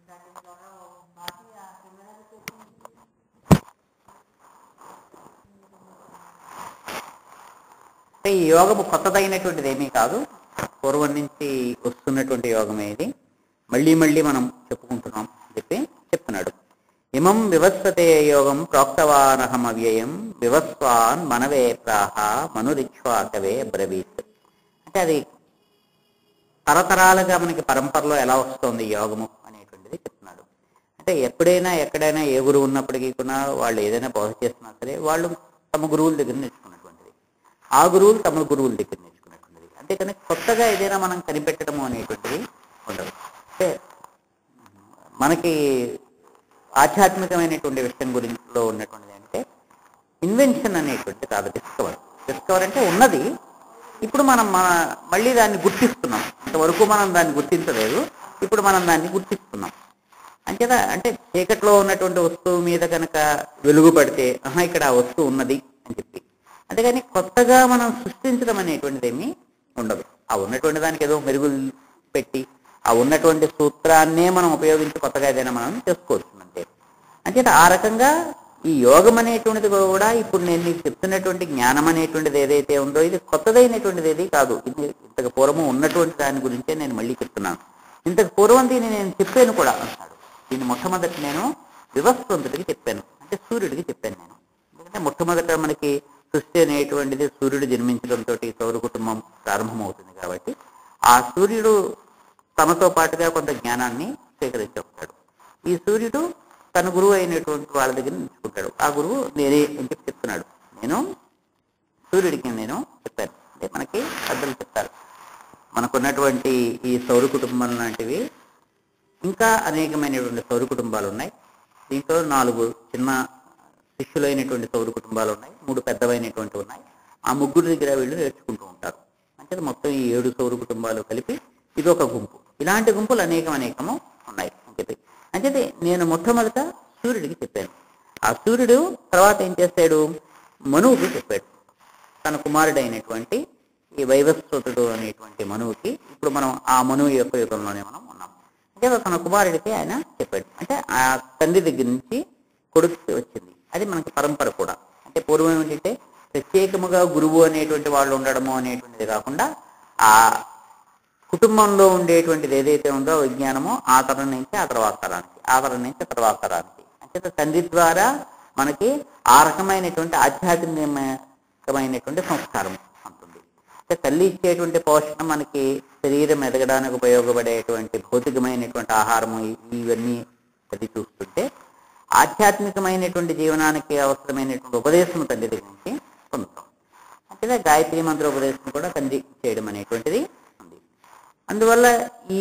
అంటే ఈ యోగము కొత్తదైనటువంటిది ఏమీ కాదు, పూర్వం నుంచి వస్తున్నటువంటి యోగమే ఇది. మళ్ళీ మళ్ళీ మనం చెప్పుకుంటున్నాం చెప్పి చెప్తున్నాడు. ఇమం వివస్వతే యోగం ప్రోక్తవానహం అవ్యయం వివస్వాన్ మనవే ప్రాహ మనురిక్ష్వాకవే బ్రవీత్. అంటే అది తరతరాలుగా మనకి పరంపరలో ఎలా వస్తుంది యోగము అనేటువంటిది చెప్తున్నాడు. అంటే ఎప్పుడైనా ఎక్కడైనా ఏ గురువు ఉన్నప్పటికీ కూడా వాళ్ళు ఏదైనా బోధ చేస్తున్నా సరే వాళ్ళు తమ గురువుల దగ్గర నేర్చుకున్నటువంటిది, ఆ గురువులు తమ గురువుల దగ్గర నేర్చుకున్నటువంటిది. అంతేకాని కొత్తగా ఏదైనా మనం కనిపెట్టడము అనేటువంటిది ఉండదు. అంటే మనకి ఆధ్యాత్మికమైనటువంటి విషయం గురించిలో ఉన్నటువంటిది అంటే ఇన్వెన్షన్ అనేటువంటిది కాదు, డిస్కవర్ అంటే ఉన్నది. ఇప్పుడు మనం మళ్ళీ దాన్ని గుర్తిస్తున్నాం. ఇంతవరకు మనం దాన్ని గుర్తించలేదు, ఇప్పుడు మనం దాన్ని గుర్తిస్తున్నాం. అంతేదా, అంటే చీకట్లో ఉన్నటువంటి వస్తువు మీద కనుక వెలుగు పడితే ఇక్కడ ఆ వస్తువు ఉన్నది అని చెప్పి, అంతేగాని కొత్తగా మనం సృష్టించడం అనేటువంటిది ఏమీ ఉండదు. ఆ ఉన్నటువంటి దానికి ఏదో మెరుగులు పెట్టి ఆ ఉన్నటువంటి సూత్రాన్నే మనం ఉపయోగించి కొత్తగా ఏదైనా మనం చేసుకోవచ్చు అంతే. అంచేత ఆ రకంగా ఈ యోగం అనేటువంటిది కూడా ఇప్పుడు నేను మీకు చెప్తున్నటువంటి జ్ఞానం అనేటువంటిది ఏదైతే ఉందో ఇది కొత్తదైనటువంటిది ఏది కాదు. ఇది ఇంతకు పూర్వము ఉన్నటువంటి దాని గురించే నేను మళ్ళీ చెప్తున్నాను. ఇంతకు పూర్వం దీన్ని నేను చెప్పాను కూడా అన్నాడు. దీన్ని మొట్టమొదటి నేను వివస్వంతుడికి చెప్పాను, అంటే సూర్యుడికి చెప్పాను నేను. ఎందుకంటే మొట్టమొదట మనకి సృష్టి అనేటువంటిది సూర్యుడు జన్మించడంతో సౌర కుటుంబం ప్రారంభమవుతుంది. కాబట్టి ఆ సూర్యుడు తనతో పాటుగా కొంత జ్ఞానాన్ని స్వీకరించి వస్తాడు. ఈ సూర్యుడు తన గురువు అయినటువంటి వాళ్ళ దగ్గర నేర్చుకుంటాడు. ఆ గురువు నేనే అని చెప్పి చెప్తున్నాడు. నేను సూర్యుడికి నేను చెప్పాను. అంటే మనకి పెద్దలు చెప్తారు, మనకున్నటువంటి ఈ సౌర కుటుంబం లాంటివి ఇంకా అనేకమైనటువంటి సౌర కుటుంబాలు ఉన్నాయి. దీంట్లో 4 చిన్న శిష్యులైనటువంటి సౌర కుటుంబాలు ఉన్నాయి, 3 పెద్దవైనటువంటి ఉన్నాయి. ఆ ముగ్గురు దగ్గర వీళ్ళు నేర్చుకుంటూ ఉంటారు. అంటే మొత్తం ఈ 7 సౌర కుటుంబాలు కలిపి ఇది ఒక గుంపు. ఇలాంటి గుంపులు అనేకము ఉన్నాయి అని చెప్పి అంటే నేను మొట్టమొదట సూర్యుడికి చెప్పాను. ఆ సూర్యుడు తర్వాత ఏం చేస్తాడు, మనువుకి చెప్పాడు. తన కుమారుడైనటువంటి ఈ వైవస్వతుడు అనేటువంటి మనువుకి, ఇప్పుడు మనం ఆ మనువు యొక్క యుగంలోనే మనం ఉన్నాం. అంటే తన కుమారుడికి ఆయన చెప్పాడు. అంటే ఆ తండ్రి దగ్గర నుంచి కొడుకు వచ్చింది. అది మనకి పరంపర కూడా. అంటే పూర్వం ఏంటంటే ప్రత్యేకముగా గురువు అనేటువంటి వాళ్ళు ఉండడము అనేటువంటిది కాకుండా ఆ కుటుంబంలో ఉండేటువంటిది ఏదైతే ఉందో విజ్ఞానమో ఆ తరం నుంచి ఆ తర్వాత తరానికి, ఆ తరం నుంచి తర్వాత తరానికి, అంటే తండ్రి ద్వారా మనకి ఆ రకమైనటువంటి ఆధ్యాత్మికమైనటువంటి సంస్కారం ఉంటుంది. అంటే తల్లి ఇచ్చేటువంటి పోషణ మనకి శరీరం ఎదగడానికి ఉపయోగపడేటువంటి భౌతికమైనటువంటి ఆహారము ఇవన్నీ అది చూస్తుంటే ఆధ్యాత్మికమైనటువంటి జీవనానికి అవసరమైనటువంటి ఉపదేశం తండ్రి దగ్గర నుంచి పొందుతాం. అంటే గాయత్రి మంత్ర ఉపదేశం కూడా తండ్రి చేయడం అనేటువంటిది ఉంది. అందువల్ల ఈ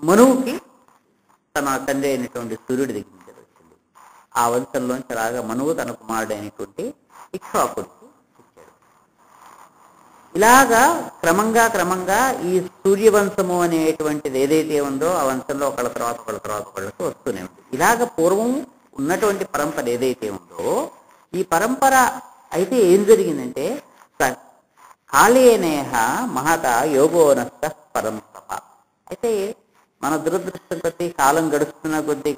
మనువుకి తన తండ్రి అయినటువంటి సూర్యుడి దగ్గర నుంచి వచ్చింది. ఆ వంశంలోంచి అలాగా మనువు తన కుమారుడు అయినటువంటి ఇక్ష్వాకుడికి ఇచ్చాడు. ఇలాగా క్రమంగా ఈ సూర్యవంశము అనేటువంటిది ఏదైతే ఉందో ఆ వంశంలో ఒకళ్ళ తర్వాత ఒకళ్ళకి వస్తూనే ఉంది. ఇలాగ పూర్వం ఉన్నటువంటి పరంపర ఏదైతే ఉందో ఈ పరంపర అయితే ఏం జరిగిందంటే కాళేనేహ మహత యోగోనస్త పరంపర. అయితే మన దురదృష్టం కొద్దీ కాలం గడుస్తున్న కొద్దీ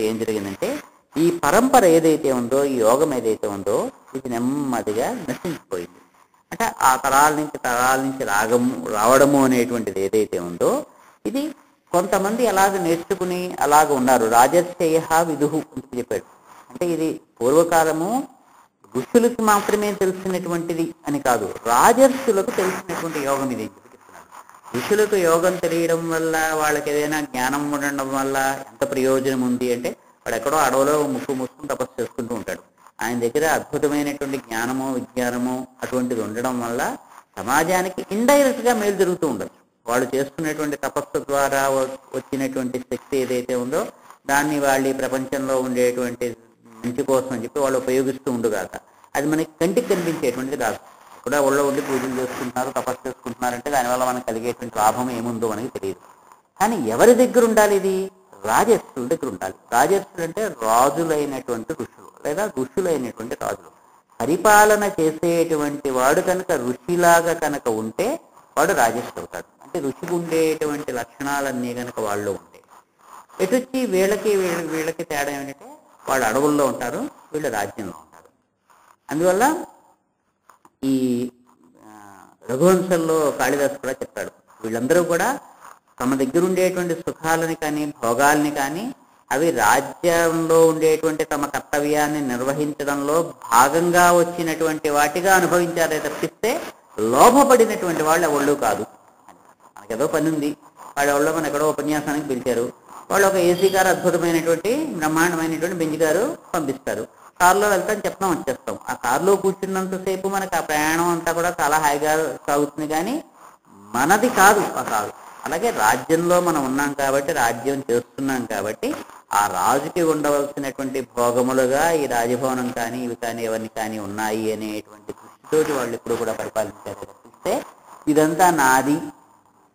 ఏం జరిగిందంటే ఈ పరంపర ఏదైతే ఉందో, ఈ యోగం ఏదైతే ఉందో ఇది నెమ్మదిగా నశించిపోయింది. అంటే ఆ తరాల నుంచి రావడము అనేటువంటిది ఏదైతే ఉందో ఇది కొంతమంది అలాగ నేర్చుకుని అలాగ ఉన్నారు. రాజర్షయ విదుహు అని చెప్పాడు. అంటే ఇది పూర్వకాలము ఋషులకి మాత్రమే తెలిసినటువంటిది అని కాదు, రాజర్షులకు తెలిసినటువంటి యోగం ఇది చెప్తున్నాడు. ఋషులకు యోగం తెలియడం వల్ల వాళ్ళకి ఏదైనా జ్ఞానం ఉండడం వల్ల ఎంత ప్రయోజనం ఉంది అంటే వాడు ఎక్కడో అడవిలో ముక్కు మూసుకుని తపస్సు చేసుకుంటూ ఉంటాడు. ఆయన దగ్గర అద్భుతమైనటువంటి జ్ఞానము విజ్ఞానము అటువంటిది ఉండడం వల్ల సమాజానికి ఇండైరెక్ట్ గా మేలు జరుగుతూ ఉండొచ్చు. వాళ్ళు చేసుకునేటువంటి తపస్సు ద్వారా వచ్చినటువంటి శక్తి ఏదైతే ఉందో దాన్ని వాళ్ళు ఈ ప్రపంచంలో ఉండేటువంటి మంచి కోసం అని చెప్పి వాళ్ళు ఉపయోగిస్తూ ఉండగాక అది మనకి కంటికి కనిపించేటువంటిది కాదు. కూడా ఒళ్ళో ఉండి పూజలు చేసుకుంటున్నారు, తపస్సు చేసుకుంటున్నారంటే దానివల్ల మనకు కలిగేటువంటి లాభం ఏముందో మనకి తెలియదు. కానీ ఎవరి దగ్గర ఉండాలి? ఇది రాజర్షుల దగ్గర ఉండాలి. రాజర్షులు అంటే రాజులైనటువంటి ఋషులు లేదా ఋషులైనటువంటి రాజులు. పరిపాలన చేసేటువంటి వాడు కనుక ఋషిలాగా కనుక ఉంటే వాడు రాజర్షి అవుతాడు. అంటే ఋషికి ఉండేటువంటి లక్షణాలన్నీ కనుక వాళ్ళు ఉంటాయి. ఎటొచ్చి వీళ్ళకి తేడా ఏమిటంటే వాళ్ళు అడవుల్లో ఉంటారు, వీళ్ళు రాజ్యంలో ఉంటారు. అందువల్ల ఈ రఘువంశంలో కాళిదాసు కూడా చెప్తాడు, వీళ్ళందరూ కూడా తమ దగ్గర ఉండేటువంటి సుఖాలని కానీ భోగాల్ని కానీ అవి రాజ్యంలో ఉండేటువంటి తమ కర్తవ్యాన్ని నిర్వహించడంలో భాగంగా వచ్చినటువంటి వాటిగా అనుభవించారే తప్పిస్తే లోభపడినటువంటి వాళ్ళు ఎవళ్ళు కాదు. మనకేదో పని ఉంది, వాళ్ళు ఎవరో మన ఎక్కడో ఉపన్యాసానికి పిలిచారు, వాళ్ళు ఒక ఏసీ కారు అద్భుతమైనటువంటి బ్రహ్మాండమైనటువంటి బెంజ్ కారు పంపిస్తారు, కారులో వెళ్తాం చెప్తాం వచ్చేస్తాం. ఆ కారులో కూర్చున్నంతసేపు మనకు ఆ ప్రయాణం అంతా కూడా చాలా హాయిగా సాగుతుంది, కానీ మనది కాదు ఆ కారు. అలాగే రాజ్యంలో మనం ఉన్నాం కాబట్టి, రాజ్యం చేస్తున్నాం కాబట్టి ఆ రాజుకి ఉండవలసినటువంటి భోగములుగా ఈ రాజభవనం కానీ ఇవి కానీ ఎవరిని కానీ ఉన్నాయి అనేటువంటి దృష్టితోటి వాళ్ళు ఎప్పుడు కూడా పరిపాలించారు తప్పిస్తే ఇదంతా నాది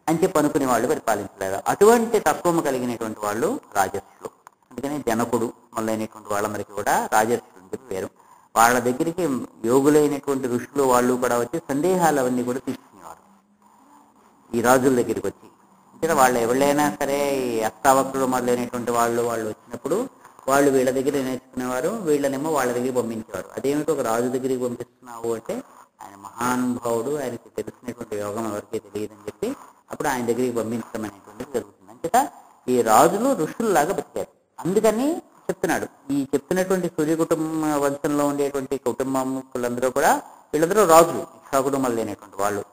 అని చెప్పి అనుకునే వాళ్ళు పరిపాలించలేదు. అటువంటి తత్వము కలిగినటువంటి వాళ్ళు రాజర్షులు. అందుకని జనకుడు మొదలైనటువంటి వాళ్ళందరికీ కూడా రాజర్షులు అని చెప్పి వేరు. వాళ్ళ దగ్గరికి యోగులైనటువంటి ఋషులు వాళ్ళు కూడా వచ్చి సందేహాలు అవన్నీ కూడా తీసుకునేవారు ఈ రాజుల దగ్గరికి వచ్చి. అంటే వాళ్ళు ఎవరైనా సరే ఈ అష్టావక్రులు మొదలైనటువంటి వాళ్ళు వచ్చినప్పుడు వాళ్ళు వీళ్ళ దగ్గర నేర్చుకునేవారు, వీళ్ళనేమో వాళ్ళ దగ్గరికి పంపించేవారు. అదేమిటో ఒక రాజు దగ్గరికి పంపిస్తున్నావు అంటే ఆయన మహానుభావుడు, ఆయనకి తెలిసినటువంటి యోగం ఎవరికి తెలియదని చెప్పి అప్పుడు ఆయన దగ్గరికి పంపించడం అనేటువంటిది జరుగుతుంది. అంతేకా ఈ రాజులు ఋషుల్లాగా బతికారు. అందుకని చెప్తున్నాడు, ఈ చెప్తున్నటువంటి సూర్య కుటుంబ వంశంలో ఉండేటువంటి కుటుంబీకులందరూ కూడా వీళ్ళందరూ రాజులు, ఇక్షాకుటుంబాలు లేనటువంటి వాళ్ళు.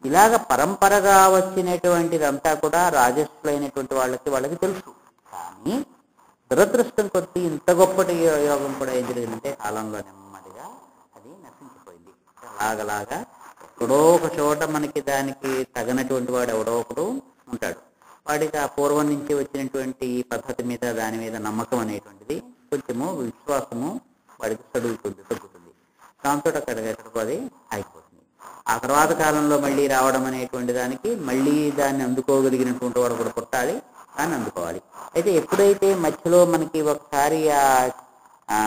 ఇలాగ పరంపరగా వచ్చినటువంటిదంతా కూడా రాజస్సులైనటువంటి వాళ్ళకి తెలుసు. కానీ దురదృష్టం కొద్ది ఇంత గొప్పటి యోగం కూడా ఏం జరిగిందంటే కాలంలో నెమ్మదిగా అది నశించిపోయింది. అలాగలాగా ఎక్కడో ఒక చోట మనకి దానికి తగినటువంటి వాడు ఎవడో ఒకడు ఉంటాడు, వాడికి ఆ పూర్వం నుంచి వచ్చినటువంటి పద్ధతి మీద దాని మీద నమ్మకం అనేటువంటిది కొంచెము విశ్వాసము వాడికి తగ్గుతుంది. దాంతో ఎక్కడికో అది అయిపోతుంది. ఆ తర్వాత కాలంలో మళ్ళీ రావడం అనేటువంటి దానికి మళ్ళీ దాన్ని అందుకోగలిగినటువంటి వాడు కూడా పుట్టాలి, దాన్ని అందుకోవాలి. అయితే ఎప్పుడైతే మధ్యలో మనకి ఒకసారి ఆ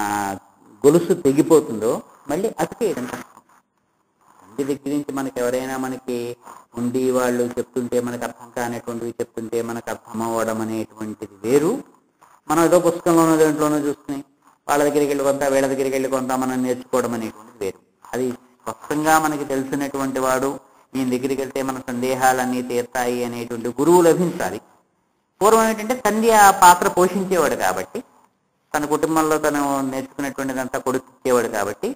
గొలుసు తెగిపోతుందో మళ్ళీ అతికేయడం కష్టం. ఇంటి దగ్గర నుంచి మనకి ఎవరైనా మనకి ఉండి వాళ్ళు చెప్తుంటే మనకు అర్థం కానిటువంటివి చెప్తుంటే మనకు అర్థం అవ్వడం అనేటువంటిది వేరు. మనం ఏదో పుస్తకంలోనో దేంట్లోనో చూసుకుని వాళ్ళ దగ్గరికి వెళ్ళి కొంత వీళ్ళ దగ్గరికి వెళ్ళి కొంత మనం నేర్చుకోవడం అనేటువంటిది వేరు. అది స్పష్టంగా మనకి తెలిసినటువంటి వాడు ఈయన దగ్గరికి వెళ్తే మన సందేహాలన్నీ తీర్తాయి అనేటువంటి గురువు లభించాలి. పూర్వం ఏంటంటే తండ్రి ఆ పాత్ర పోషించేవాడు కాబట్టి, తన కుటుంబంలో తను నేర్చుకున్నటువంటిదంతా కొడుకు ఇచ్చేవాడు కాబట్టి,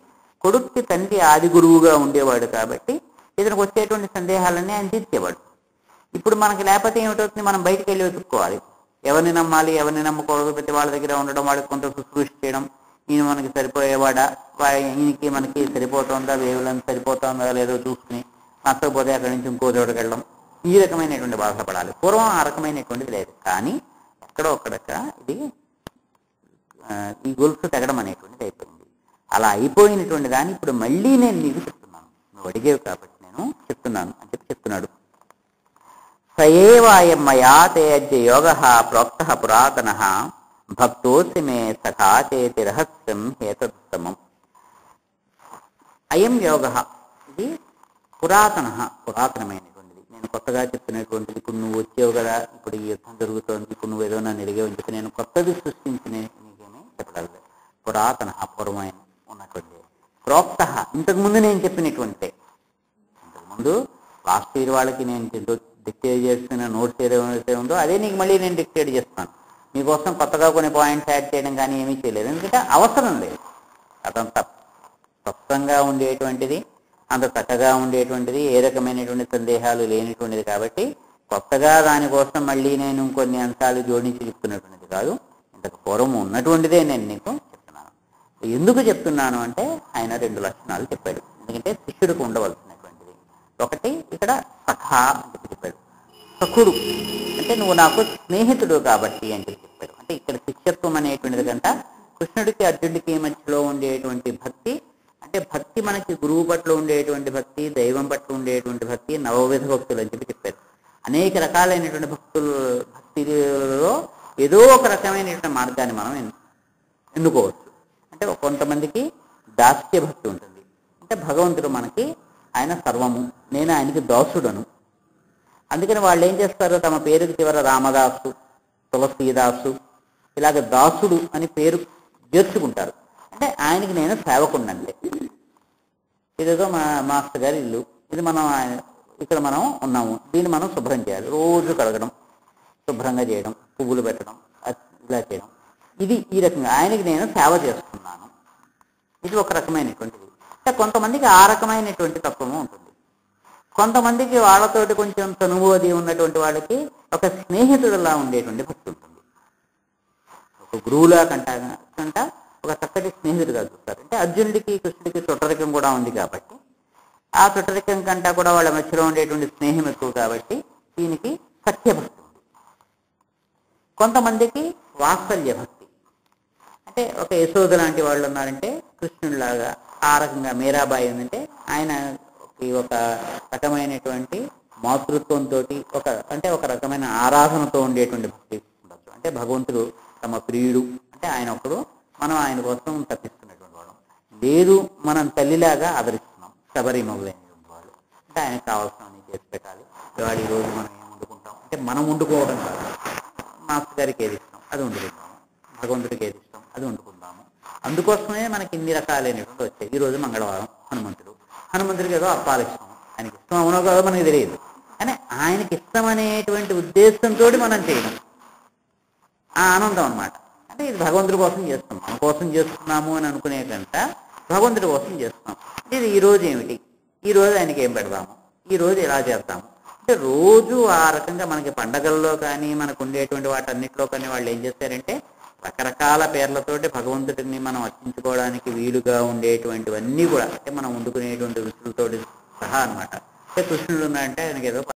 కొడుక్కి తండ్రి ఆది గురువుగా ఉండేవాడు కాబట్టి ఇతనికి వచ్చేటువంటి సందేహాలన్నీ ఆయన తీర్చేవాడు. ఇప్పుడు మనకి లేకపోతే ఏమిటవుతుంది, మనం బయటికి వెళ్ళి వెతుక్కోవాలి. ఎవరిని నమ్మాలి, ఎవరిని నమ్మకూడదు, ప్రతి వాళ్ళ దగ్గర ఉండడం, వాళ్ళకి కొంత శుశ్రూష చేయడం, ఈయన మనకి సరిపోయేవాడా, ఈయనకి మనకి సరిపోతుందా, వేవులను సరిపోతుందా లేదో చూసుకుని నచ్చకపోతే అక్కడి నుంచి ఇంకో చోటుకి వెళ్ళడం, ఈ రకమైనటువంటి బాధపడాలి. పూర్వం ఆ రకమైనటువంటిది లేదు. కానీ ఎక్కడో ఒక్కడక్క ఇది ఈ గొలుసు తెగడం అనేటువంటిది అయిపోయింది. అలా అయిపోయినటువంటి దాన్ని ఇప్పుడు మళ్ళీ నేను నీకు చెప్తున్నాను, నువ్వు అడిగేవి కాబట్టి నేను చెప్తున్నాను అని చెప్పి చెప్తున్నాడు. సయేవాయం మయా తేజ్య యోగ ప్రోక్త పురాతన భక్తోసి మే సఖా చేతి రహస్యం హేతోత్తమం. అయం యోగ ఇది పురాతనమైనటువంటిది, నేను కొత్తగా చెప్తున్నటువంటిది. ఇప్పుడు నువ్వు వచ్చేవు కదా, ఇప్పుడు ఈ యుద్ధం జరుగుతోంది, ఇప్పుడు నువ్వు ఏదో నన్ను అడిగేవని చెప్పి నేను కొత్తది సృష్టించిన నీకేమీ చెప్పగలదు. పురాతన అపూర్వమైన ఉన్నటువంటి, ప్రోక్త ఇంతకుముందు నేను చెప్పినటువంటిదే. ఇంతకుముందు లాస్ట్ ఇయర్ వాళ్ళకి నేను డిక్టేట్ చేస్తున్న నోట్స్ ఏదైతే ఉందో అదే నీకు మళ్ళీ నేను డిక్టేట్ చేస్తాను. మీకోసం కొత్తగా కొన్ని పాయింట్స్ యాడ్ చేయడం కానీ ఏమీ చేయలేదు, ఎందుకంటే అవసరం లేదు. అదంతా స్పష్టంగా ఉండేటువంటిది, అంత చక్కగా ఉండేటువంటిది, ఏ రకమైనటువంటి సందేహాలు లేనిటువంటిది కాబట్టి కొత్తగా దానికోసం మళ్ళీ నేను కొన్ని అంశాలు జోడించి చెప్తున్నటువంటిది కాదు. ఇంతకు పూర్వం ఉన్నటువంటిదే నేను నీకు చెప్తున్నాను. ఎందుకు చెప్తున్నాను అంటే ఆయన 2 లక్షణాలు చెప్పాడు. ఎందుకంటే శిష్యుడికి ఉండవలసినటువంటిది ఒకటి ఇక్కడ సఖా అని చెప్పాడు. సఖుడు అంటే నువ్వు నాకు స్నేహితుడు కాబట్టి అని చెప్పాడు. అంటే ఇక్కడ శిష్యత్వం అనేటువంటిది కంట కృష్ణుడికి అర్జునుడికి మధ్యలో ఉండేటువంటి భక్తి, అంటే భక్తి మనకి గురువు పట్ల ఉండేటువంటి భక్తి, దైవం పట్ల ఉండేటువంటి భక్తి, నవవిధ భక్తులు అని చెప్పారు. అనేక రకాలైనటువంటి భక్తిలో ఏదో ఒక రకమైనటువంటి మార్గాన్ని మనం ఎన్నుకోవచ్చు. అంటే కొంతమందికి దాస్య భక్తి ఉంటుంది, అంటే భగవంతుడు మనకి ఆయన సర్వము, నేను ఆయనకి దాసుడను. అందుకని వాళ్ళు ఏం చేస్తారు, తమ పేరుకి చివర రామదాసు తులసీదాసు, ఇలాగ దాసుడు అని పేరు చేర్చుకుంటారు. అంటే ఆయనకి నేను సేవకుండండి. ఇదేదో మా మాస్టర్ గారి ఇల్లు, ఇది మనం ఇక్కడ మనం ఉన్నాము, దీన్ని మనం శుభ్రం చేయాలి, రోజు కడగడం, శుభ్రంగా చేయడం, పువ్వులు పెట్టడం, ఇలా చేయడం, ఇది ఈ రకంగా ఆయనకి నేను సేవ చేస్తున్నాను. ఇది ఒక రకమైనటువంటిది. అంటే కొంతమందికి ఆ రకమైనటువంటి తత్వము ఉంటుంది. కొంతమందికి వాళ్ళతోటి కొంచెం తనువు అది ఉన్నటువంటి వాళ్ళకి ఒక స్నేహితుడిలా ఉండేటువంటి భక్తి ఉంటుంది. ఒక గురువులా కంట ఒక చక్కటి స్నేహితుడిగా చూస్తారు. అంటే అర్జునుడికి కృష్ణుడికి చుట్టరికం కూడా ఉంది కాబట్టి, ఆ చుట్టరికం కంటా కూడా వాళ్ళ మధ్యలో ఉండేటువంటి స్నేహం ఎక్కువ కాబట్టి దీనికి సత్యభక్తి ఉంది. కొంతమందికి వాత్సల్య భక్తి, అంటే ఒక యశోద లాంటి వాళ్ళు ఉన్నారంటే కృష్ణుడిలాగా, ఆ రకంగా మీరాబాయి ఉందంటే ఆయన ఒక రకమైనటువంటి మాతృత్వంతో ఒక రకమైన ఆరాధనతో ఉండేటువంటి భక్తి ఉండొచ్చు. అంటే భగవంతుడు తమ ప్రియుడు అంటే ఆయన ఒకడు, మనం ఆయన కోసం తప్పిస్తున్నటువంటి వాళ్ళం. లేదు మనం తల్లిలాగా ఆదరిస్తున్నాం, శబరి మొదలైనటువంటి వాళ్ళు. అంటే ఆయనకు కావాల్సినవన్నీ చేసి పెట్టాలి. ఇవాళ ఈరోజు మనం ఏం వండుకుంటాం అంటే మనం వండుకోవడం కాదు, మాస్టర్ గారికి ఏది ఇష్టం అది వండుకుంటాము, భగవంతుడికి ఏది ఇష్టం అది వండుకుంటాము. అందుకోసమే మనకి ఇన్ని రకాలైనటువంటి వచ్చాయి. ఈరోజు మంగళవారం హనుమంతుడికి ఏదో అప్పాలు ఇష్టం, ఆయనకి ఇష్టం అవునో కాదో మనకి తెలియదు, కానీ ఆయనకి ఇష్టం అనేటువంటి ఉద్దేశంతో మనం చేయడం ఆ ఆనందం అన్నమాట. అంటే ఇది భగవంతుడి కోసం చేస్తున్నాం, మన కోసం చేస్తున్నాము అని అనుకునే కంట భగవంతుడి కోసం చేస్తున్నాం. ఇది ఈరోజు ఏమిటి, ఈరోజు ఆయనకి ఏం పెడదాము, ఈరోజు ఎలా చేద్దాము అంటే రోజు ఆ రకంగా మనకి పండగల్లో కానీ మనకు ఉండేటువంటి వాటన్నిటిలో కానీ వాళ్ళు ఏం చేస్తారంటే రకరకాల పేర్లతోటి భగవంతుడిని మనం అర్చించుకోవడానికి వీలుగా ఉండేటువంటివన్నీ కూడా అంటే మనం వండుకునేటువంటి రుచులతోటి సహా అనమాట. అంటే కృష్ణుడు ఉన్నాడంటే ఆయనకి ఏదో